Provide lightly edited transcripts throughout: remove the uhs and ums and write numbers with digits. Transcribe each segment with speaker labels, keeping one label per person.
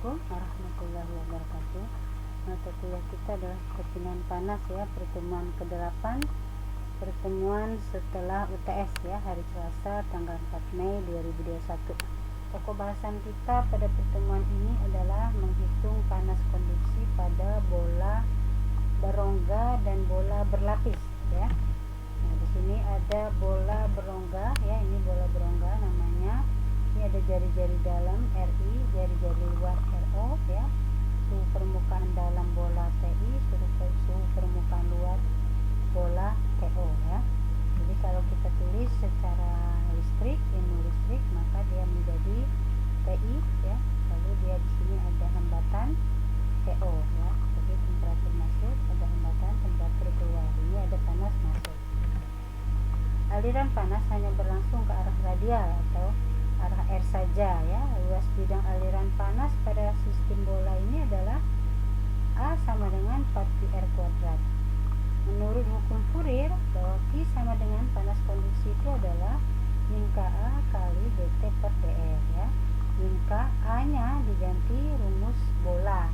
Speaker 1: Assalamualaikum warahmatullahi wabarakatuh. Mata kuliah kita adalah perpindahan panas ya, pertemuan ke-8, pertemuan setelah UTS ya, hari Selasa tanggal 4 Mei 2021. Pokok bahasan kita pada pertemuan ini adalah menghitung panas konduksi pada bola berongga dan bola berlapis ya. Nah, di sini ada bola berongga ya, ini bola berongga namanya. Ini ada jari-jari dalam RI, jari-jari luar RO ya. Suhu permukaan dalam bola TI, suhu permukaan luar bola TO ya. Jadi kalau kita tulis secara listrik, ilmu listrik, maka dia menjadi TI ya. Lalu dia di sini ada hambatan TO ya. Jadi temperatur masuk, ada hambatan temperatur keluar. Ini ada panas masuk. Aliran panas hanya berlangsung ke arah radial atau arah R saja ya. Luas bidang aliran panas pada sistem bola ini adalah A sama dengan 4πr². Menurut hukum Fourier bahwa Q sama dengan panas konduksi itu adalah min Ka kali dt per dr ya. Min K, A nya diganti rumus bola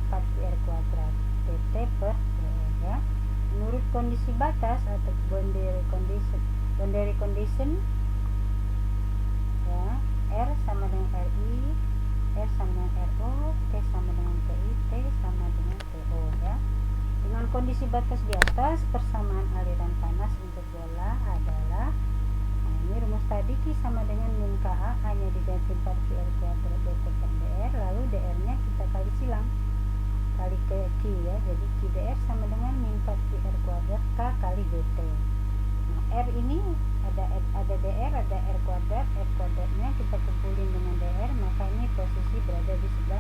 Speaker 1: 4πr² dt per dr ya. Menurut kondisi batas atau boundary condition ya, R sama dengan RI, R sama dengan RO, T sama dengan TI, T sama dengan TO ya. Dengan kondisi batas di atas, persamaan aliran panas untuk bola adalah, nah ini rumus tadi Q sama dengan min Ka, hanya diganti 4πr² dt per dr, lalu dr nya kita kali silang, kali ke Q ya, jadi Q dr sama dengan min 4πr² K kali dt. Nah, R ini ada dr, ada r kuadratnya kita kumpulin dengan dr, maka ini posisi berada di sebelah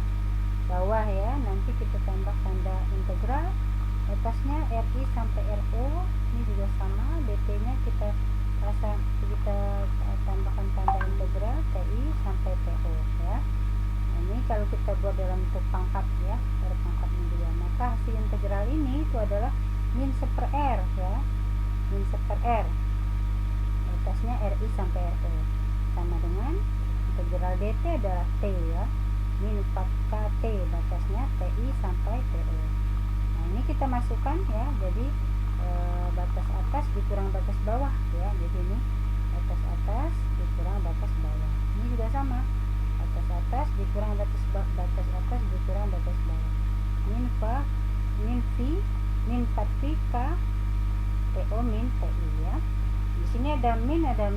Speaker 1: bawah ya. Nanti kita tambah tanda integral, atasnya RI sampai RO, ini juga sama, dt nya kita tambahkan tanda integral TI sampai TO ya. Nah, ini kalau kita buat dalam bentuk pangkat ya, pada pangkatnya dia, maka hasil integral ini itu adalah min 1/r ya, min 1/r, atasnya RI sampai RO, sama dengan integral dt adalah T ya, min 4KT, batasnya TI sampai TO. Nah ini kita masukkan ya, jadi batas atas dikurang batas bawah ya, jadi ini batas atas dikurang batas bawah, ini juga sama, batas atas dikurang batas atas dikurang batas bawah, min V min 4V K TO min TI ya. Di sini ada min kali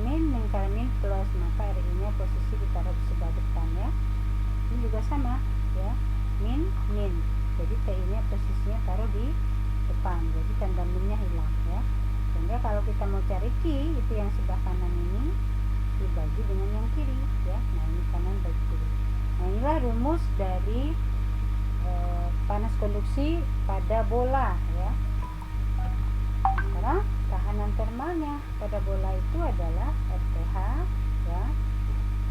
Speaker 1: min plus, maka RI nya posisi ditaruh di sebelah depan ya. Ini juga sama ya, min, jadi TI nya posisinya taruh di depan, jadi tanda minnya hilang ya. Sehingga kalau kita mau cari Q, itu yang sebelah kanan ini dibagi dengan yang kiri ya. Nah ini kanan bagi kiri. Nah inilah rumus dari panas konduksi pada bola ya. Sekarang tahanan termalnya pada bola itu adalah RTH ya.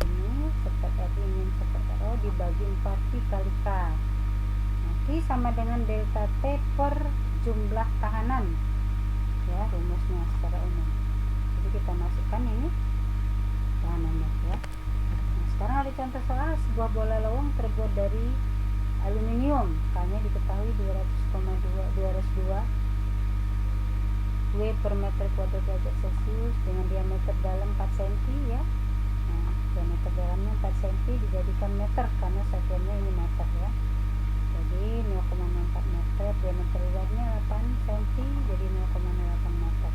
Speaker 1: Ini RI min 1/RO dibagi 4Q kali K. Nah, Q sama dengan delta T per jumlah tahanan ya, rumusnya secara umum. Jadi kita masukkan ini tahanannya ya. Nah, sekarang ada contoh soal sebuah bola lowong terbuat dari aluminium, K-nya diketahui 200,202 W per meter kuadrat derajat Celcius dengan diameter dalam 4 cm ya. Nah, diameter dalamnya 4 cm dijadikan meter karena satuannya ini meter ya. Jadi 0,04 meter, diameter luarnya 8 cm, jadi 0,08 meter.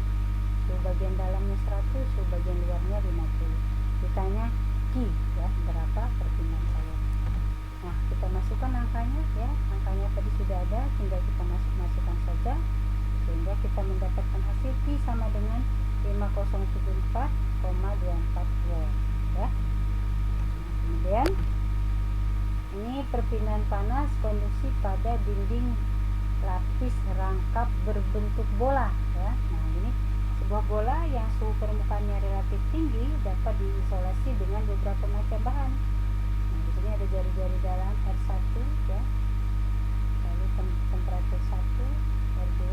Speaker 1: Suhu bagian dalamnya 100, suhu bagian luarnya 50. Ditanya Q ya, berapa perpindahan calon. Nah, kita masukkan angkanya ya. Angkanya tadi sudah ada, tinggal kita masukkan saja, sehingga kita mendapatkan hasil Q sama dengan 5074,24 volt ya. Nah, kemudian ini perpindahan panas konduksi pada dinding lapis rangkap berbentuk bola ya. Nah ini sebuah bola yang suhu permukaannya relatif tinggi dapat diisolasi dengan beberapa macam bahan. Nah, di sini ada jari-jari dalam R1 ya, lalu temperatur 1, R2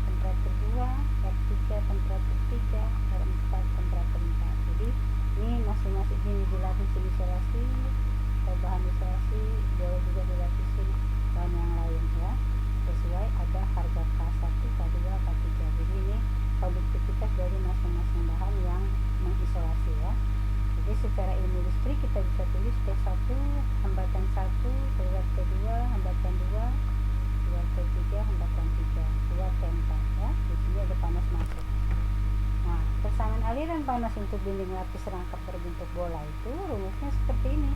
Speaker 1: temperatur 2, R3 temperatur 3, R4 temperatur 4. Jadi ini masing-masing ini dilapis isolasi atau bahan isolasi boleh panas untuk dinding lapis rangkap berbentuk bola itu rumusnya seperti ini.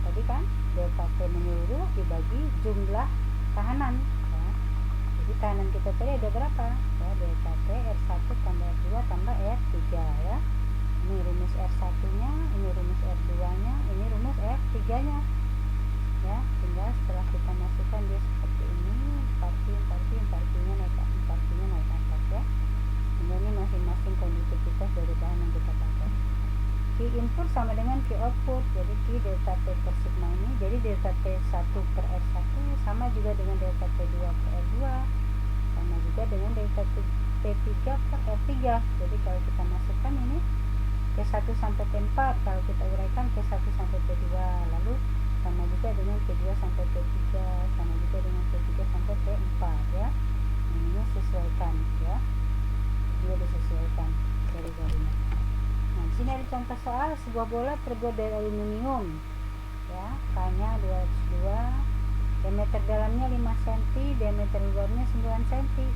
Speaker 1: Tadi kan delta T menyeluruh dibagi jumlah tahanan ya. Jadi tahanan kita tadi ada berapa ya, delta T R1 tambah R2 tambah R3 ya. Ini rumus R1 nya, ini rumus R2 nya, ini rumus R3 nya ya. Tinggal setelah kita masukkan dia seperti ini, partinya naik atas ya. Ini masing-masing konduktivitas dari bahan yang kita pakai. Q input sama dengan Q output, jadi Q delta T per sigma ini, jadi delta T1 per R1 sama juga dengan delta T2 per R2 sama juga dengan delta T3 per R3. Jadi kalau kita masukkan ini T1 sampai T4, kalau kita uraikan T1 sampai T2, lalu sama juga dengan T2 sampai T3, sama juga dengan T3 sampai T4 ya. Ini sesuaikan ya, dia disesuaikan dari jarinya. Nah, di sini ada contoh soal sebuah bola terbuat dari aluminium ya, K-nya 202, diameter dalamnya 5 cm, diameter luarnya 9 cm.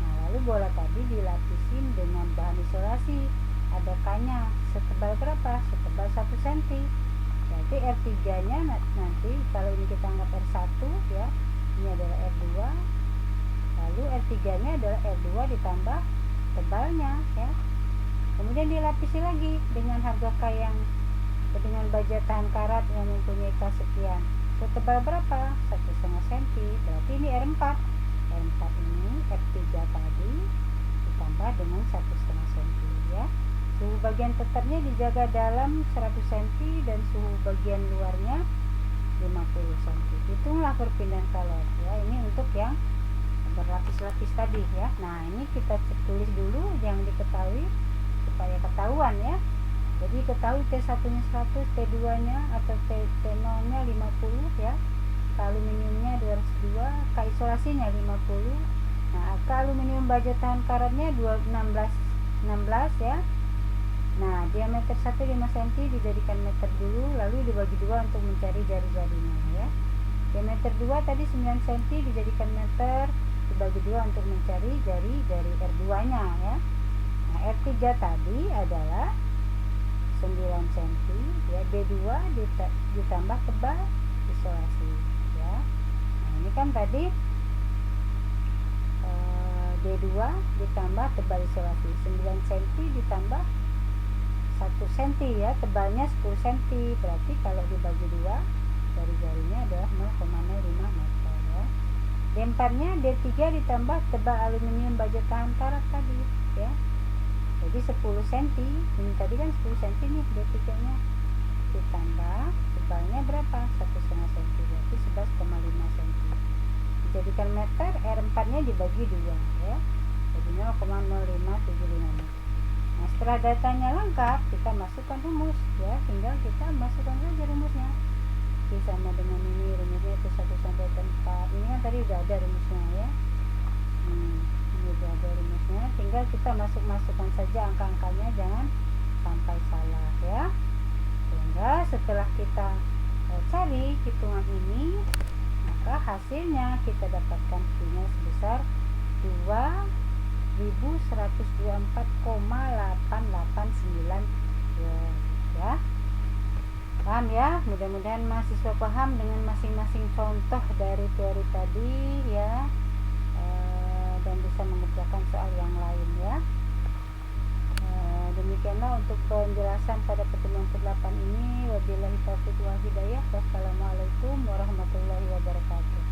Speaker 1: Nah, lalu bola tadi dilapisin dengan bahan isolasi, ada K-nya setebal berapa? Setebal 1 cm. Berarti R3 nya nanti kalau ini kita anggap R1 ya, ini adalah R2, lalu R3 nya adalah R2 ditambah tebalnya ya. Kemudian dilapisi lagi dengan harga K yang dengan baja tahan karat yang mempunyai K sekian. Setebal berapa? 1,5 cm. Berarti ini R4. R4 ini R3 tadi ditambah dengan 1,5 cm ya. Suhu bagian tetapnya dijaga dalam 100 cm dan suhu bagian luarnya 50 cm. Hitunglah perpindahan kalor ya. Ini untuk yang berlapis-lapis tadi ya. Nah, ini kita tulis dulu yang diketahui supaya ketahuan ya. Jadi ketahui T1 nya 100, T2 nya atau T0 nya 50 ya, K aluminiumnya 202, K isolasinya 50. Nah, K aluminium baja tahan karatnya 16 ya. Nah, diameter 1 5 cm dijadikan meter dulu, lalu dibagi 2 untuk mencari jari-jarinya ya. Diameter 2 tadi 9 cm dijadikan meter, dibagi 2 untuk mencari jari-jari R2 nya ya. Nah, R3 tadi adalah 9 cm ya, D2 ditambah tebal isolasi ya. Nah, ini kan tadi D2 ditambah tebal isolasi 9 cm ditambah 1 cm ya, tebalnya 10 cm. Berarti kalau dibagi 2 jari-jarinya adalah 0,05 meter ya. D4 nya D3 ditambah tebal aluminium baja tahan karat tadi ya. Jadi 10 cm, ini tadi kan 10 cm nih D3 nya, ditambah tebalnya berapa? 1,5 cm, berarti 11,5 cm. Dijadikan meter, R4 nya dibagi 2 ya, jadi 0,0575 meter. Nah, setelah datanya lengkap, kita masukkan rumus ya, tinggal kita masukkan saja rumusnya. Oke, sama dengan ini rumusnya itu 1 sampai 4. Ini kan tadi udah ada rumusnya ya. Ini udah ada rumusnya, tinggal kita masukkan saja angka-angkanya, jangan sampai salah ya. Sehingga setelah kita cari hitungan ini, maka hasilnya kita dapatkan Q-nya sebesar 2124,889 ya. Paham ya? Mudah-mudahan mahasiswa paham dengan masing-masing contoh dari teori tadi ya, dan bisa mengerjakan soal yang lain ya. Demikianlah untuk penjelasan pada pertemuan ke-8 ini. Wabillahi taufiq wal hidayah. Wassalamualaikum warahmatullahi wabarakatuh.